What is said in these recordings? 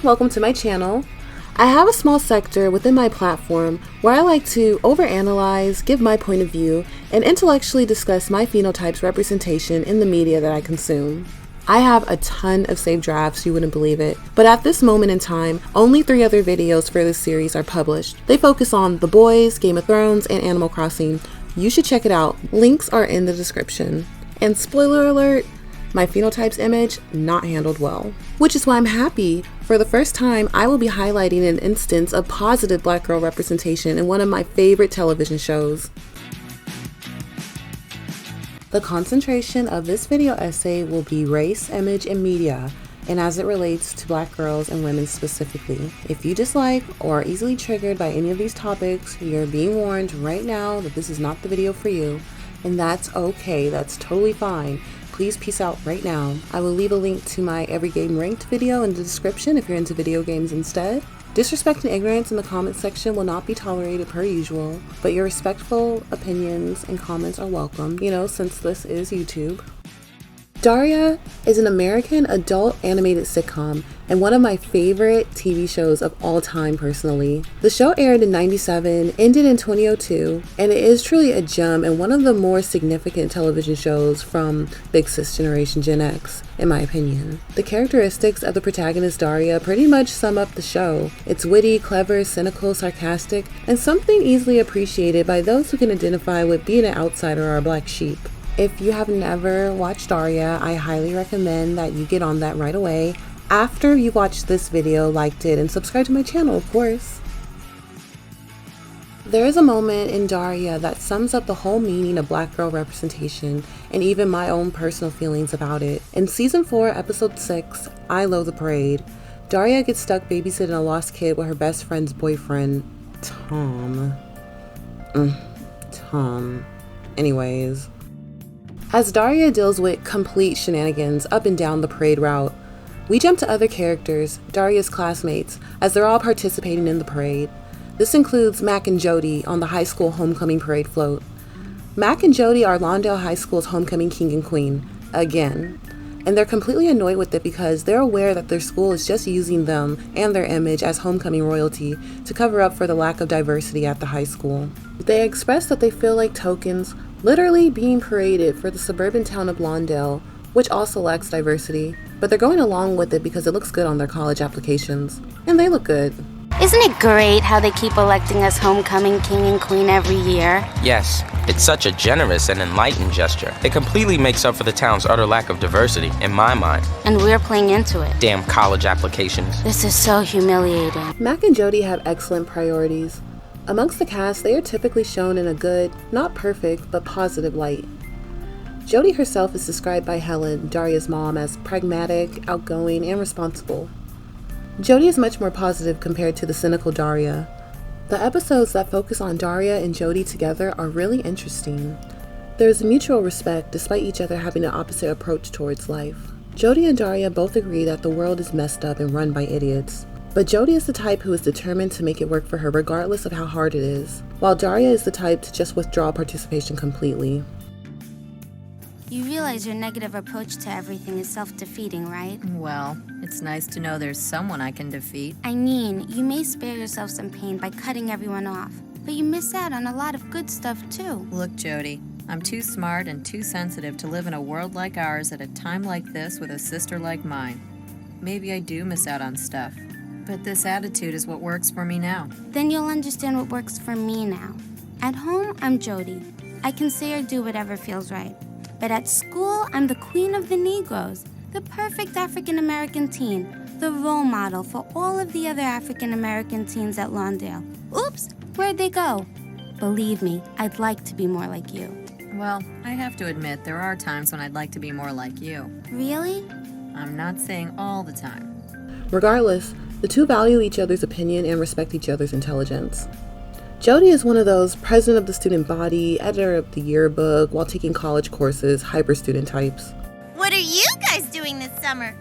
welcome to my channel. I have a small sector within my platform where I like to overanalyze, give my point of view, and intellectually discuss my phenotype's representation in the media that I consume. I have a ton of saved drafts, you wouldn't believe it, but at this moment in time, only 3 other videos for this series are published. They focus on The Boys, Game of Thrones, and Animal Crossing. You should check it out. Links are in the description. And spoiler alert, my phenotype's image not handled well. Which is why I'm happy. For the first time, I will be highlighting an instance of positive black girl representation in one of my favorite television shows. The concentration of this video essay will be race, image, and media, and as it relates to black girls and women specifically. If you dislike or are easily triggered by any of these topics, you're being warned right now that this is not the video for you, and that's okay, that's totally fine. Please peace out right now. I will leave a link to my Every Game Ranked video in the description if you're into video games instead. Disrespect and ignorance in the comment section will not be tolerated per usual, but your respectful opinions and comments are welcome, since this is YouTube. Daria is an American adult animated sitcom and one of my favorite TV shows of all time personally. The show aired in '97, ended in 2002, and it is truly a gem and one of the more significant television shows from Big Sis Generation Gen X, in my opinion. The characteristics of the protagonist Daria pretty much sum up the show. It's witty, clever, cynical, sarcastic, and something easily appreciated by those who can identify with being an outsider or a black sheep. If you have never watched Daria, I highly recommend that you get on that right away after you watch this video, liked it, and subscribe to my channel, of course. There is a moment in Daria that sums up the whole meaning of black girl representation and even my own personal feelings about it. In season 4, episode 6, I Loathe the Parade, Daria gets stuck babysitting a lost kid with her best friend's boyfriend, Tom. Anyways. As Daria deals with complete shenanigans up and down the parade route, we jump to other characters, Daria's classmates, as they're all participating in the parade. This includes Mac and Jody on the high school homecoming parade float. Mac and Jody are Lawndale High School's homecoming king and queen, again. And they're completely annoyed with it because they're aware that their school is just using them and their image as homecoming royalty to cover up for the lack of diversity at the high school. They express that they feel like tokens, literally being paraded for the suburban town of Lawndale, which also lacks diversity, but they're going along with it because it looks good on their college applications. And they look good. Isn't it great how they keep electing us homecoming king and queen every year? Yes, it's such a generous and enlightened gesture. It completely makes up for the town's utter lack of diversity, in my mind. And we're playing into it. Damn college applications. This is so humiliating. Mac and Jody have excellent priorities. Amongst the cast, they are typically shown in a good, not perfect, but positive light. Jody herself is described by Helen, Daria's mom, as pragmatic, outgoing, and responsible. Jody is much more positive compared to the cynical Daria. The episodes that focus on Daria and Jody together are really interesting. There is mutual respect despite each other having an opposite approach towards life. Jody and Daria both agree that the world is messed up and run by idiots. But Jody is the type who is determined to make it work for her regardless of how hard it is, while Daria is the type to just withdraw participation completely. You realize your negative approach to everything is self-defeating, right? Well, it's nice to know there's someone I can defeat. I mean, you may spare yourself some pain by cutting everyone off, but you miss out on a lot of good stuff too. Look, Jody, I'm too smart and too sensitive to live in a world like ours at a time like this with a sister like mine. Maybe I do miss out on stuff. But this attitude is what works for me now. Then you'll understand what works for me now. At home, I'm Jody. I can say or do whatever feels right. But at school, I'm the queen of the Negroes, the perfect African-American teen, the role model for all of the other African-American teens at Lawndale. Oops, where'd they go? Believe me, I'd like to be more like you. Well, I have to admit, there are times when I'd like to be more like you. Really? I'm not saying all the time. Regardless, the two value each other's opinion and respect each other's intelligence. Jody is one of those president of the student body, editor of the yearbook, while taking college courses, hyper student types. What are you guys doing this summer?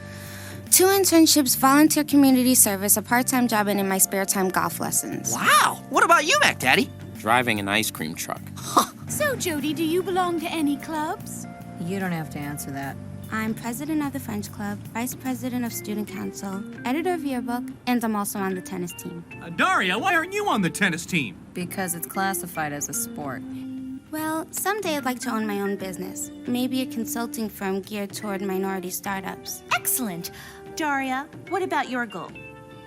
2 internships, volunteer community service, a part-time job, and in my spare time, golf lessons. Wow! What about you, Mac Daddy? Driving an ice cream truck. So, Jody, do you belong to any clubs? You don't have to answer that. I'm president of the French Club, vice president of student council, editor of yearbook, and I'm also on the tennis team. Daria, why aren't you on the tennis team? Because it's classified as a sport. Well, someday I'd like to own my own business. Maybe a consulting firm geared toward minority startups. Excellent. Daria, what about your goal?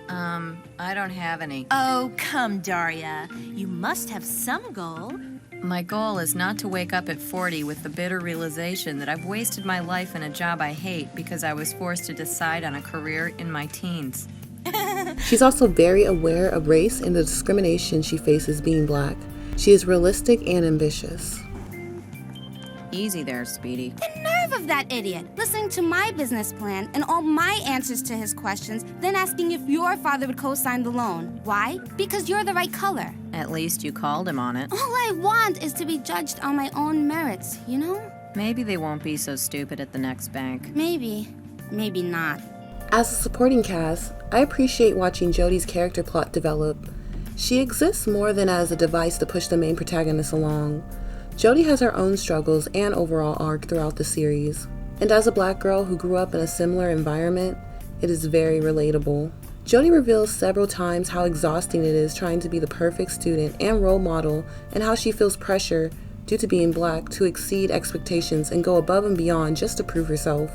I don't have any. Oh, come, Daria. You must have some goal. My goal is not to wake up at 40 with the bitter realization that I've wasted my life in a job I hate because I was forced to decide on a career in my teens. She's also very aware of race and the discrimination she faces being Black. She is realistic and ambitious. Easy there, Speedy. The nerve of that idiot, listening to my business plan and all my answers to his questions, then asking if your father would co-sign the loan. Why? Because you're the right color. At least you called him on it. All I want is to be judged on my own merits, you know? Maybe they won't be so stupid at the next bank. Maybe. Maybe not. As a supporting cast, I appreciate watching Jodie's character plot develop. She exists more than as a device to push the main protagonist along. Jodie has her own struggles and overall arc throughout the series. And as a Black girl who grew up in a similar environment, it is very relatable. Jodie reveals several times how exhausting it is trying to be the perfect student and role model, and how she feels pressure, due to being Black, to exceed expectations and go above and beyond just to prove herself.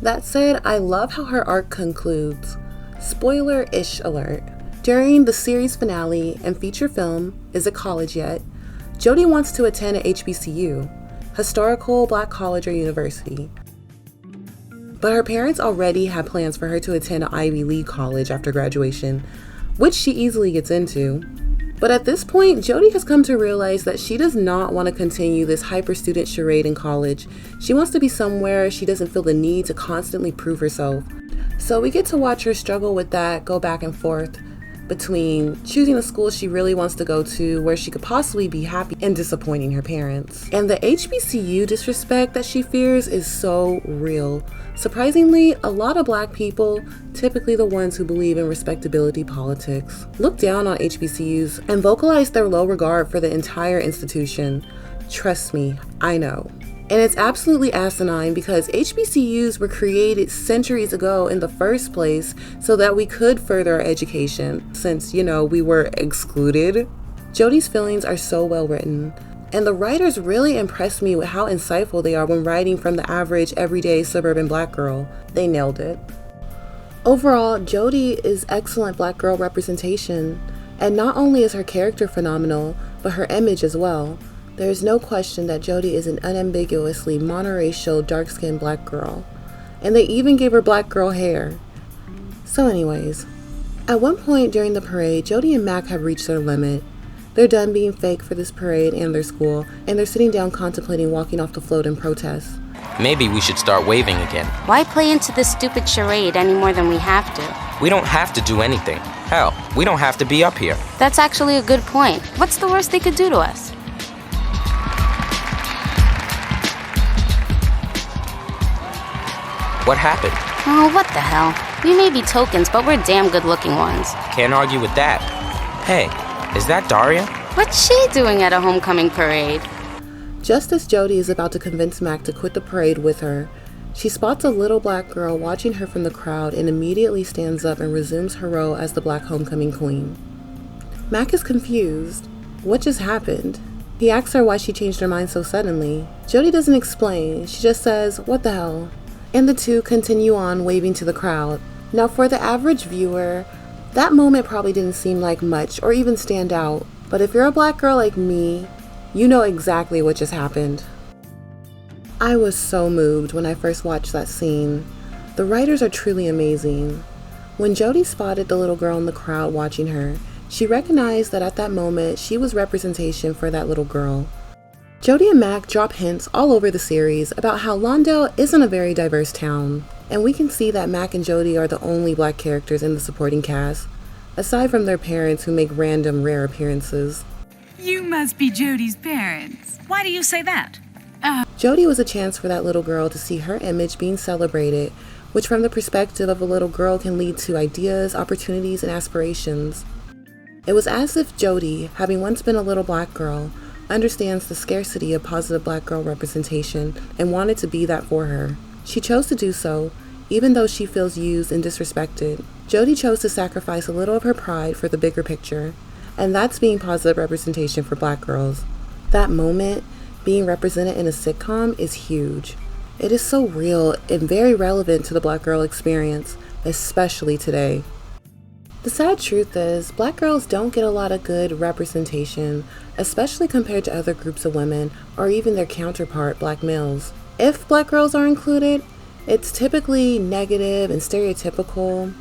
That said, I love how her arc concludes. Spoiler-ish alert. During the series finale and feature film, Is It College Yet?, Jodie wants to attend a HBCU, historical Black college or university. But her parents already had plans for her to attend an Ivy League college after graduation, which she easily gets into. But at this point, Jodie has come to realize that she does not want to continue this hyper-student charade in college. She wants to be somewhere she doesn't feel the need to constantly prove herself. So we get to watch her struggle with that, go back and forth between choosing a school she really wants to go to where she could possibly be happy and disappointing her parents. And the HBCU disrespect that she fears is so real. Surprisingly, a lot of Black people, typically the ones who believe in respectability politics, look down on HBCUs and vocalize their low regard for the entire institution. Trust me, I know. And it's absolutely asinine because HBCUs were created centuries ago in the first place so that we could further our education, since, we were excluded. Jodie's feelings are so well written, and the writers really impressed me with how insightful they are when writing from the average, everyday suburban Black girl. They nailed it. Overall, Jodie is excellent Black girl representation, and not only is her character phenomenal, but her image as well. There is no question that Jodie is an unambiguously monoracial, dark-skinned Black girl. And they even gave her Black girl hair. So anyways, at one point during the parade, Jodie and Mac have reached their limit. They're done being fake for this parade and their school, and they're sitting down contemplating walking off the float in protest. Maybe we should start waving again. Why play into this stupid charade any more than we have to? We don't have to do anything. Hell, we don't have to be up here. That's actually a good point. What's the worst they could do to us? What happened? Oh, what the hell. We may be tokens, but we're damn good-looking ones. Can't argue with that. Hey, is that Daria? What's she doing at a homecoming parade? Just as Jodie is about to convince Mac to quit the parade with her, she spots a little Black girl watching her from the crowd and immediately stands up and resumes her role as the Black homecoming queen. Mac is confused. What just happened? He asks her why she changed her mind so suddenly. Jodie doesn't explain. She just says, "What the hell?" And the two continue on waving to the crowd. Now for the average viewer, that moment probably didn't seem like much or even stand out. But if you're a Black girl like me, you know exactly what just happened. I was so moved when I first watched that scene. The writers are truly amazing. When Jodie spotted the little girl in the crowd watching her, she recognized that at that moment, she was representation for that little girl. Jodie and Mac drop hints all over the series about how Lawndale isn't a very diverse town, and we can see that Mac and Jodie are the only Black characters in the supporting cast, aside from their parents who make random rare appearances. You must be Jodie's parents. Why do you say that? Jodie was a chance for that little girl to see her image being celebrated, which from the perspective of a little girl can lead to ideas, opportunities, and aspirations. It was as if Jodie, having once been a little Black girl, understands the scarcity of positive black girl representation and wanted to be that for her. She chose to do so, even though she feels used and disrespected. Jody chose to sacrifice a little of her pride for the bigger picture, and that's being positive representation for black girls. That moment, being represented in a sitcom, is huge. It is so real and very relevant to the black girl experience, especially today. The sad truth is, black girls don't get a lot of good representation, especially compared to other groups of women or even their counterpart, black males. If black girls are included, it's typically negative and stereotypical.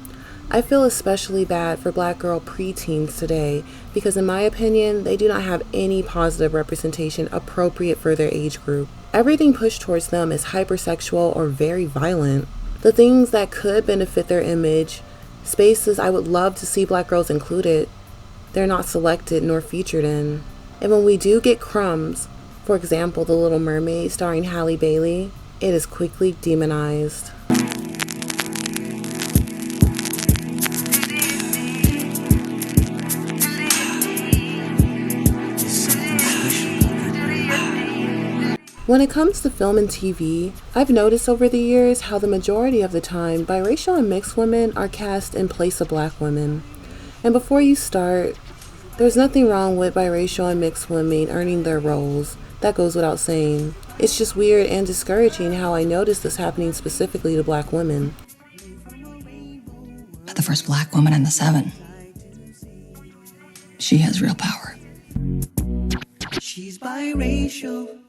I feel especially bad for black girl preteens today because in my opinion, they do not have any positive representation appropriate for their age group. Everything pushed towards them is hypersexual or very violent. The things that could benefit their image, spaces I would love to see black girls included, they're not selected nor featured in. And when we do get crumbs, for example, The Little Mermaid starring Halle Bailey, it is quickly demonized. When it comes to film and TV, I've noticed over the years how the majority of the time biracial and mixed women are cast in place of black women. And before you start, there's nothing wrong with biracial and mixed women earning their roles. That goes without saying. It's just weird and discouraging how I notice this happening specifically to black women. But the first black woman in the 7. She has real power. She's biracial.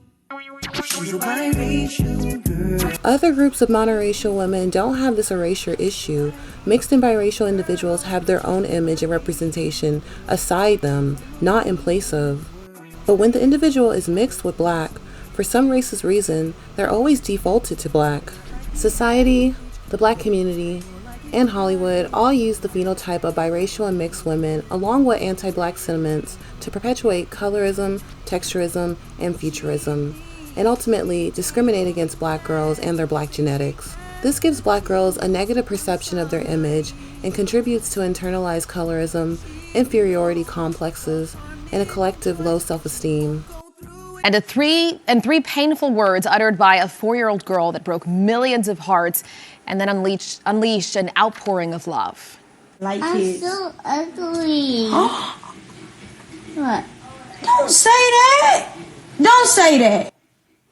She's a biracial girl. Other groups of monoracial women don't have this erasure issue. Mixed and biracial individuals have their own image and representation aside them, not in place of. But when the individual is mixed with black, for some racist reason, they're always defaulted to black. Society, the black community, and Hollywood all use the phenotype of biracial and mixed women along with anti-black sentiments to perpetuate colorism, texturism, and futurism, and ultimately discriminate against black girls and their black genetics. This gives black girls a negative perception of their image and contributes to internalized colorism, inferiority complexes, and a collective low self-esteem. And three painful words uttered by a 4-year-old girl that broke millions of hearts and then unleashed an outpouring of love. Like I'm kids. so ugly. What? Don't say that. Don't say that.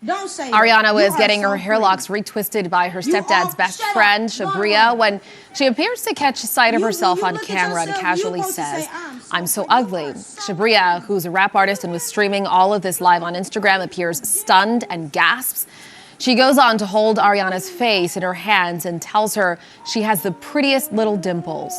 Don't say that. Ariana was You are getting so her hair pretty. locks retwisted by her You stepdad's are- best shut up. friend, No, Shabria, no. when she appears to catch sight of You- herself when on you look at camera and yourself, casually you're supposed to says, say, I'm so ugly. Shabria, who's a rap artist and was streaming all of this live on Instagram, appears stunned and gasps. She goes on to hold Ariana's face in her hands and tells her she has the prettiest little dimples.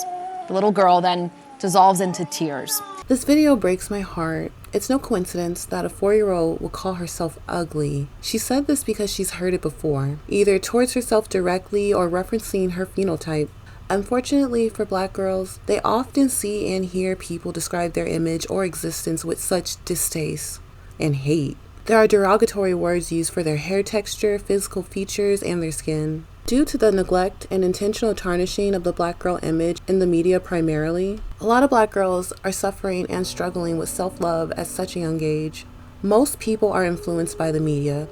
The little girl then dissolves into tears. This video breaks my heart. It's no coincidence that a 4-year-old will call herself ugly. She said this because she's heard it before, either towards herself directly or referencing her phenotype. Unfortunately for black girls, they often see and hear people describe their image or existence with such distaste and hate. There are derogatory words used for their hair texture, physical features, and their skin. Due to the neglect and intentional tarnishing of the black girl image in the media primarily, a lot of black girls are suffering and struggling with self-love at such a young age. Most people are influenced by the media.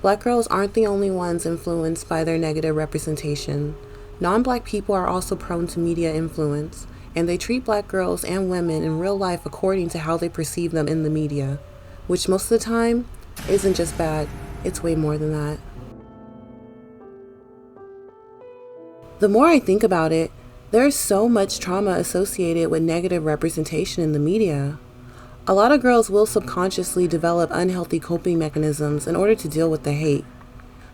Black girls aren't the only ones influenced by their negative representation. Non-black people are also prone to media influence, and they treat black girls and women in real life according to how they perceive them in the media, which most of the time isn't just bad, it's way more than that. The more I think about it, there is so much trauma associated with negative representation in the media. A lot of girls will subconsciously develop unhealthy coping mechanisms in order to deal with the hate,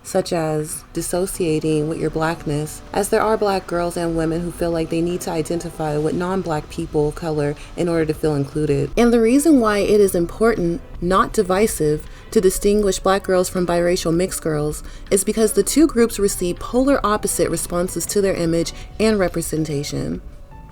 such as dissociating with your blackness, as there are black girls and women who feel like they need to identify with non-black people of color in order to feel included. And the reason why it is important, not divisive, to distinguish black girls from biracial mixed girls is because the two groups receive polar opposite responses to their image and representation.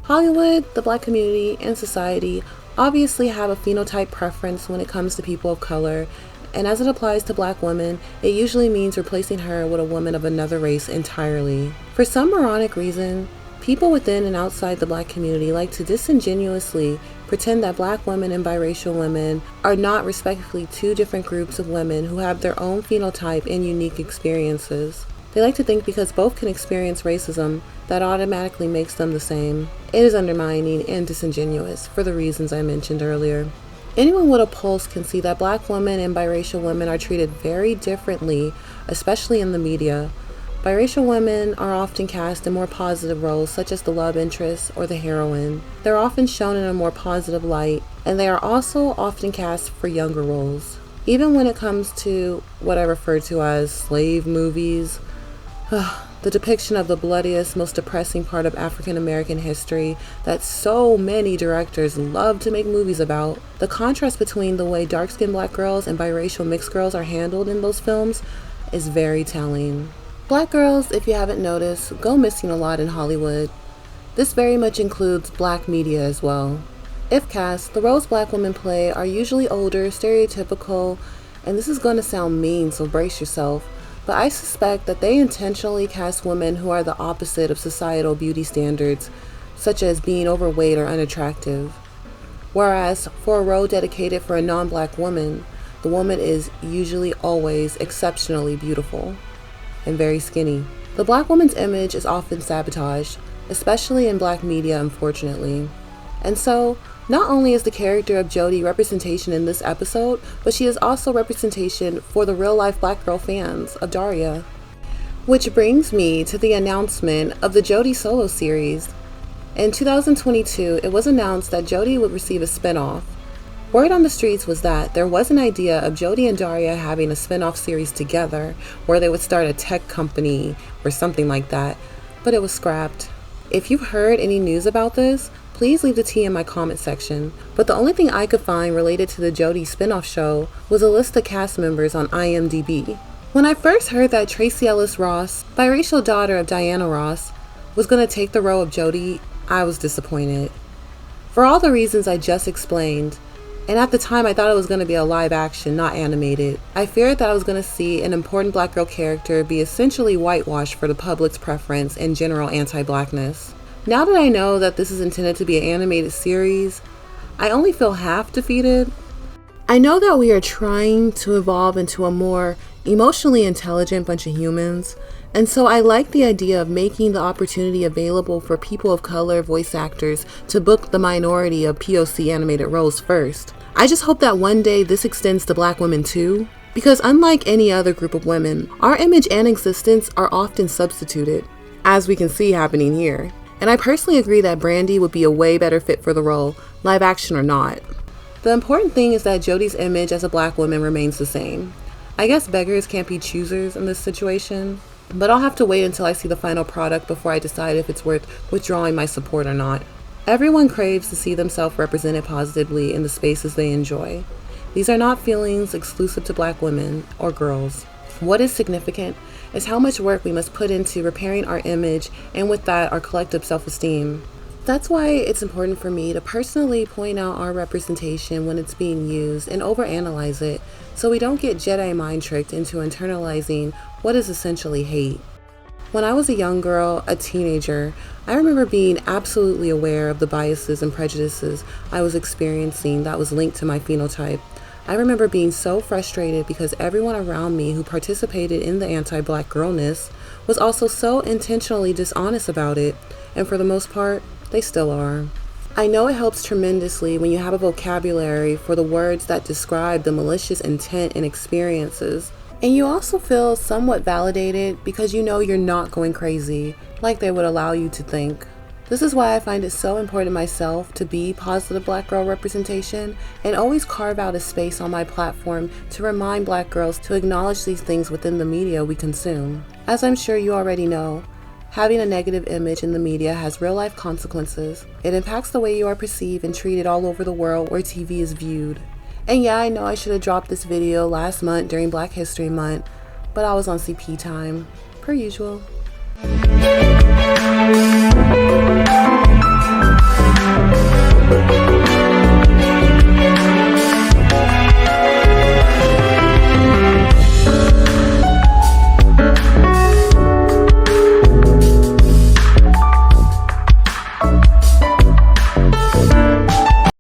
Hollywood, the black community, and society obviously have a phenotype preference when it comes to people of color, and as it applies to black women, it usually means replacing her with a woman of another race entirely. For some moronic reason, people within and outside the black community like to disingenuously pretend that black women and biracial women are not respectively two different groups of women who have their own phenotype and unique experiences. They like to think because both can experience racism, that automatically makes them the same. It is undermining and disingenuous for the reasons I mentioned earlier. Anyone with a pulse can see that black women and biracial women are treated very differently, especially in the media. Biracial women are often cast in more positive roles, such as the love interest or the heroine. They're often shown in a more positive light, and they are also often cast for younger roles. Even when it comes to what I refer to as slave movies, the depiction of the bloodiest, most depressing part of African American history that so many directors love to make movies about, the contrast between the way dark-skinned black girls and biracial mixed girls are handled in those films is very telling. Black girls, if you haven't noticed, go missing a lot in Hollywood. This very much includes black media as well. If cast, the roles black women play are usually older, stereotypical, and this is going to sound mean, so brace yourself, but I suspect that they intentionally cast women who are the opposite of societal beauty standards, such as being overweight or unattractive. Whereas, for a role dedicated for a non-black woman, the woman is usually always exceptionally beautiful and very skinny. The black woman's image is often sabotaged, especially in black media, unfortunately. And so, not only is the character of Jodie representation in this episode, but she is also representation for the real-life black girl fans of Daria. Which brings me to the announcement of the Jodie solo series. In 2022, it was announced that Jodie would receive a spin-off. Word on the streets was that there was an idea of Jodie and Daria having a spin-off series together where they would start a tech company or something like that, but it was scrapped. If you've heard any news about this, please leave the tea in my comment section. But the only thing I could find related to the Jodie spin-off show was a list of cast members on IMDb. When I first heard that Tracee Ellis Ross, biracial daughter of Diana Ross, was going to take the role of Jodie, I was disappointed. For all the reasons I just explained, and at the time I thought it was going to be a live action, not animated. I feared that I was going to see an important black girl character be essentially whitewashed for the public's preference and general anti-blackness. Now that I know that this is intended to be an animated series, I only feel half defeated. I know that we are trying to evolve into a more emotionally intelligent bunch of humans, and so I like the idea of making the opportunity available for people of color voice actors to book the minority of POC animated roles first. I just hope that one day this extends to black women too, because unlike any other group of women, our image and existence are often substituted, as we can see happening here. And I personally agree that Brandy would be a way better fit for the role, live action or not. The important thing is that Jodie's image as a black woman remains the same. I guess beggars can't be choosers in this situation, but I'll have to wait until I see the final product before I decide if it's worth withdrawing my support or not. Everyone craves to see themselves represented positively in the spaces they enjoy. These are not feelings exclusive to black women or girls. What is significant is how much work we must put into repairing our image and with that our collective self-esteem. That's why it's important for me to personally point out our representation when it's being used and overanalyze it so we don't get Jedi mind tricked into internalizing what is essentially hate. When I was a young girl, a teenager, I remember being absolutely aware of the biases and prejudices I was experiencing that was linked to my phenotype. I remember being so frustrated because everyone around me who participated in the anti-black girlness was also so intentionally dishonest about it, and for the most part, they still are. I know it helps tremendously when you have a vocabulary for the words that describe the malicious intent and experiences. And you also feel somewhat validated because you know you're not going crazy, like they would allow you to think. This is why I find it so important myself to be positive black girl representation and always carve out a space on my platform to remind black girls to acknowledge these things within the media we consume. As I'm sure you already know, having a negative image in the media has real-life consequences. It impacts the way you are perceived and treated all over the world where TV is viewed. And yeah, I know I should have dropped this video last month during Black History Month, but I was on CP time, per usual.